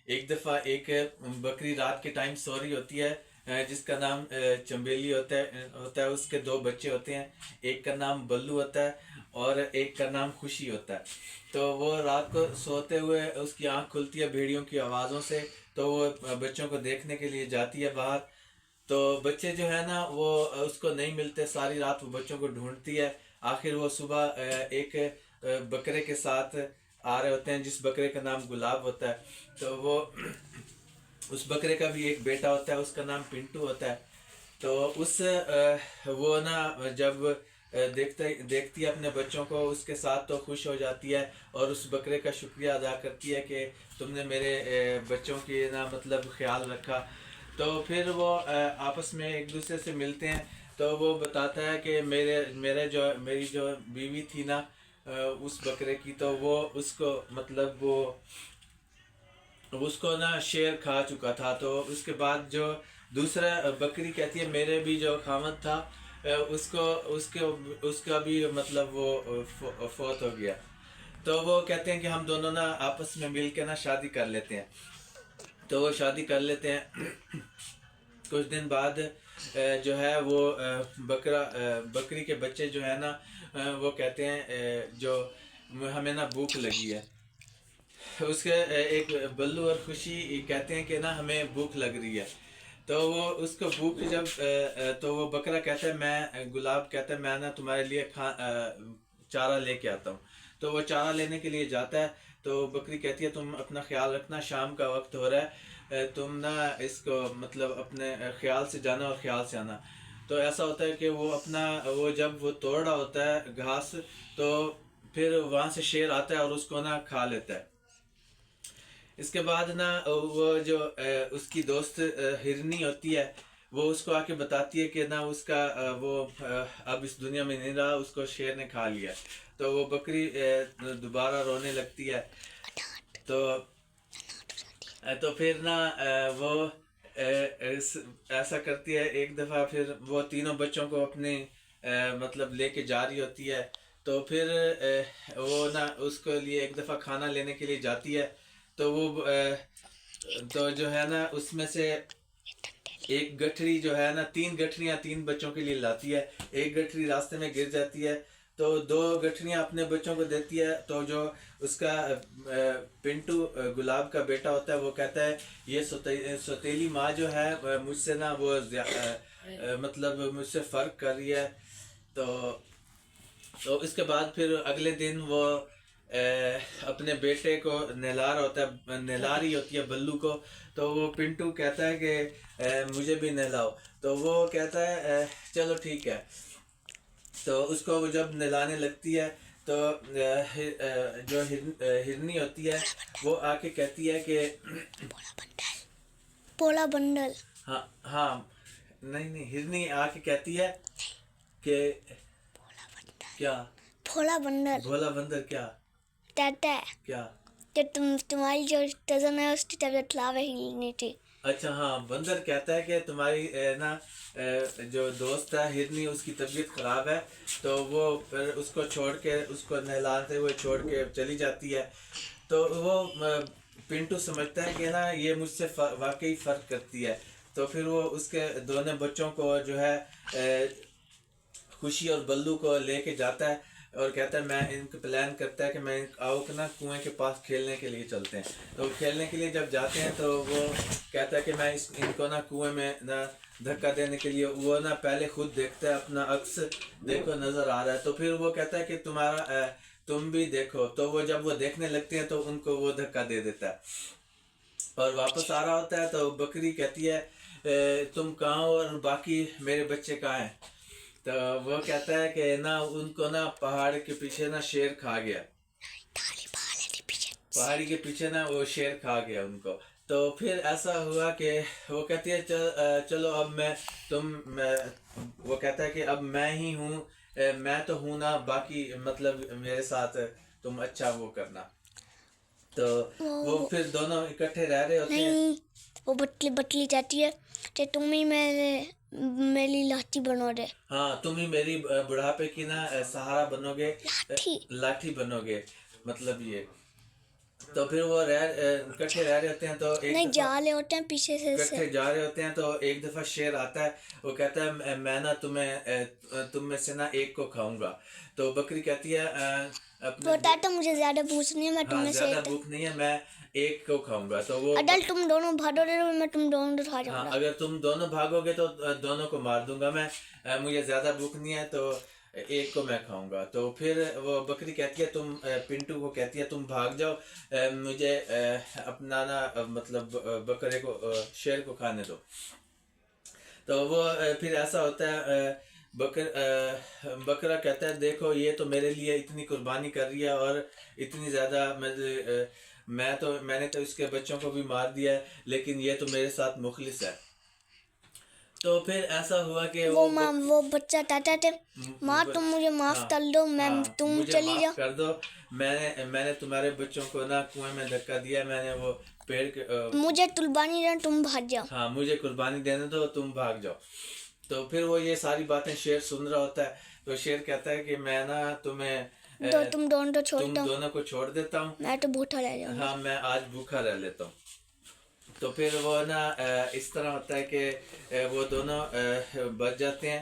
ایک دفعہ ایک بکری رات کے ٹائم سو رہی ہوتی ہے، جس کا نام چمبیلی ہوتا ہے. اس کے دو بچے ہوتے ہیں، ایک کا نام بلو ہوتا ہے اور ایک کا نام خوشی ہوتا ہے. تو وہ رات کو سوتے ہوئے اس کی آنکھ کھلتی ہے بھیڑیوں کی آوازوں سے، تو وہ بچوں کو دیکھنے کے لیے جاتی ہے باہر. تو بچے جو ہے نا وہ اس کو نہیں ملتے، ساری رات وہ بچوں کو ڈھونڈتی ہے. آخر وہ صبح ایک بکرے کے ساتھ آ رہے ہوتے ہیں جس بکرے کا نام گلاب ہوتا ہے. تو وہ اس بکرے کا بھی ایک بیٹا ہوتا ہے، اس کا نام پنٹو ہوتا ہے. تو وہ نا جب دیکھتی ہے اپنے بچوں کو اس کے ساتھ تو خوش ہو جاتی ہے اور اس بکرے کا شکریہ ادا کرتی ہے کہ تم نے میرے بچوں کی نا مطلب خیال رکھا. تو پھر وہ آپس میں ایک دوسرے سے ملتے ہیں. تو وہ بتاتا ہے کہ میری جو بیوی تھی نا اس بکرے کی، تو وہ اس کو مطلب وہ اس کو نا شیر کھا چکا تھا. تو اس کے بعد جو دوسرا بکری کہتی ہے میرے بھی جو خامد تھا اس کا بھی مطلب وہ فوت ہو گیا. تو وہ کہتے ہیں کہ ہم دونوں نا آپس میں مل کے نا شادی کر لیتے ہیں. تو وہ شادی کر لیتے ہیں. کچھ دن بعد جو ہے وہ بکری کے بچے جو ہے نا وہ کہتے ہیں جو ہمیں نا بھوک لگی ہے. اس کے ایک بلو اور خوشی کہتے ہیں کہ نا ہمیں بھوک لگ رہی ہے. تو وہ اس کو بھوک جب تو وہ بکرا کہتا ہے گلاب کہتا ہے میں نا تمہارے لیے چارہ لے کے آتا ہوں. تو وہ چارہ لینے کے لیے جاتا ہے. تو بکری کہتی ہے تم اپنا خیال رکھنا، شام کا وقت ہو رہا ہے، تم نا اس کو مطلب اپنے خیال سے جانا اور خیال سے آنا. تو ایسا ہوتا ہے کہ وہ جب وہ توڑ رہا ہوتا ہے گھاس، تو پھر وہاں سے شیر آتا ہے اور اس کو نا کھا لیتا ہے. اس کے بعد نا وہ جو اس کی دوست ہرنی ہوتی ہے وہ اس کو آ کے بتاتی ہے کہ نا اس کا وہ اب اس دنیا میں نہیں رہا، اس کو شیر نے کھا لیا. تو وہ بکری دوبارہ رونے لگتی ہے. تو پھر نا وہ ایسا کرتی ہے. ایک دفعہ پھر وہ تینوں بچوں کو اپنے مطلب لے کے جا رہی ہوتی ہے. تو پھر وہ نا اس کے لیے ایک دفعہ کھانا لینے کے لیے جاتی ہے. تو وہ تو جو ہے نا اس میں سے ایک گٹھڑی جو ہے نا تین گٹھڑیاں تین بچوں کے لیے لاتی ہے. ایک گٹھڑی راستے میں گر جاتی ہے تو دو گٹھڑیاں اپنے بچوں کو دیتی ہے. تو جو اس کا پنٹو گلاب کا بیٹا ہوتا ہے وہ کہتا ہے یہ سوتیلی ماں جو ہے مجھ سے نا وہ مطلب مجھ سے فرق کر رہی ہے. تو اس کے بعد پھر اگلے دن وہ اپنے بیٹے کو نہلا رہی ہوتی ہے بلو کو. تو وہ پنٹو کہتا ہے کہ مجھے بھی نہلاؤ. تو وہ کہتا ہے چلو ٹھیک ہے. تو اس کو وہ جب نہلانے لگتی ہے تو جو ہرنی ہوتی ہے وہ آ کے کہتی ہے کہ پولا بنڈل ہاں نہیں ہرنی آ کے کہتی ہے کہ کیا بھولا بنڈل بھولا بندر کہتا ہے کیا کہ تمہاری جو کزن ہے اس کی طبیعت خراب ہے، ہلنی تھی. اچھا ہاں، بندر کہتا ہے کہ تمہاری نا جو دوست ہے ہرنی اس کی طبیعت خراب ہے. تو وہ پھر اس کو چھوڑ کے اس کو نہلاتے ہوئے چھوڑ کے چلی جاتی ہے. تو وہ پنٹو سمجھتا ہے کہ نا یہ مجھ سے واقعی فرق کرتی ہے. تو پھر وہ اس کے دونوں بچوں کو جو ہے خوشی اور بلو کو لے کے جاتا ہے اور کہتا ہے میں ان کو پلان کرتا ہے کہ میں آؤ نا کنویں کے پاس کھیلنے کے لیے چلتے ہیں. تو کھیلنے کے لیے جب جاتے ہیں تو وہ کہتا ہے کہ میں ان کو نا کنویں میں نا دھکا دینے کے لیے وہ نا پہلے خود دیکھتا ہے اپنا عکس دیکھو نظر آ رہا ہے. تو پھر وہ کہتا ہے کہ تم بھی دیکھو. تو وہ جب وہ دیکھنے لگتے ہیں تو ان کو وہ دھکا دے دیتا ہے اور واپس آ رہا ہوتا ہے. تو بکری کہتی ہے تم کہاں ہو اور باقی میرے بچے کہاں ہیں. تو وہ کہتا ہے کہ نا ان کو نا پہاڑ کے پیچھے نا شیر کھا گیا. پہاڑی کے پیچھے نا وہ شیر کھا گیا ان کو. تو پھر ایسا ہوا کہ وہ کہتی ہے چلو اب وہ کہتا ہے کہ اب میں ہی ہوں، میں تو ہوں نا، باقی مطلب میرے ساتھ تم اچھا وہ کرنا. تو وہ پھر دونوں اکٹھے رہ رہے ہوتے ہیں. وہ بٹلی جاتی ہے کہ تم ہی میری لاٹھی بنو گے. ہاں تم ہی میری بڑھاپے کی نا سہارا بنو گے، لاٹھی بنو گے، مطلب یہ. تو پھر وہ اکٹھے رہ رہے ہوتے ہیں، تو ایک نہیں دفعہ جا رہے ہوتے ہیں پیچھے سے اکٹھے جا رہے ہوتے ہیں، تو ایک دفعہ شیر آتا ہے، وہ کہتا ہے میں نا تم میں سے نا ایک کو کھاؤں گا. تو بکری کہتی ہے اپنے بتا تو مجھے زیادہ پوچھ نہیں ہے، میں تم ہاں میں سے زیادہ ایک بھوک نہیں ہے، میں ایک کو کھاؤں گا. تو وہ اڈل تم دونوں بھاگو رہے ہو، میں تم دونوں اٹھا ہاں جاؤں گا. اگر تم دونوں بھاگو گے تو دونوں کو مار دوں گا میں، مجھے زیادہ بھوک نہیں ہے، تو ایک کو میں کھاؤں گا. تو پھر وہ بکری کہتی ہے تم پنٹو کو کہتی ہے تم بھاگ جاؤ، مجھے اپنا نا مطلب بکرے کو شیر کو کھانے دو. تو وہ پھر ایسا ہوتا ہے، بکرا کہتا ہے دیکھو یہ تو میرے لیے اتنی قربانی کر رہی ہے، اور اتنی زیادہ میں نے تو اس کے بچوں کو بھی مار دیا ہے، لیکن یہ تو میرے ساتھ مخلص ہے. تو پھر ایسا ہوا کہ وہ بچہ کہتا تھے ماں تم مجھے معاف کر دو، میں تم مجھے چلی معاف جاؤ. کر دو، میں نے تمہارے بچوں کو نا کنویں میں دھکا دیا، میں نے وہ پیڑ کے مجھے قربانی دینا، تم بھاگ جاؤ. ہاں مجھے قربانی دینے دو، تم بھاگ جاؤ. تو پھر وہ یہ ساری باتیں شیر سن رہا ہوتا ہے، تو شیر کہتا ہے کہ میں نا تم دونوں تو چھوڑتا ہوں، دونوں کو چھوڑ دیتا ہوں، میں تو بھوکا رہ جاؤں گا. ہاں میں آج بھوکا رہ لیتا ہوں. تو پھر وہ نا اس طرح ہوتا ہے کہ وہ دونوں بچ جاتے ہیں.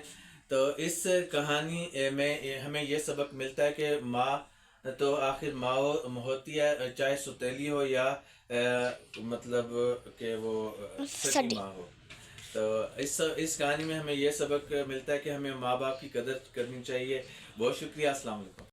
تو اس کہانی میں ہمیں یہ سبق ملتا ہے کہ ماں تو آخر ماں ہوتی ہے، چاہے ستیلی ہو یا مطلب کہ وہ سچی ماں ہو. تو اس کہانی میں ہمیں یہ سبق ملتا ہے کہ ہمیں ماں باپ کی قدر کرنی چاہیے. بہت شکریہ، السلام علیکم.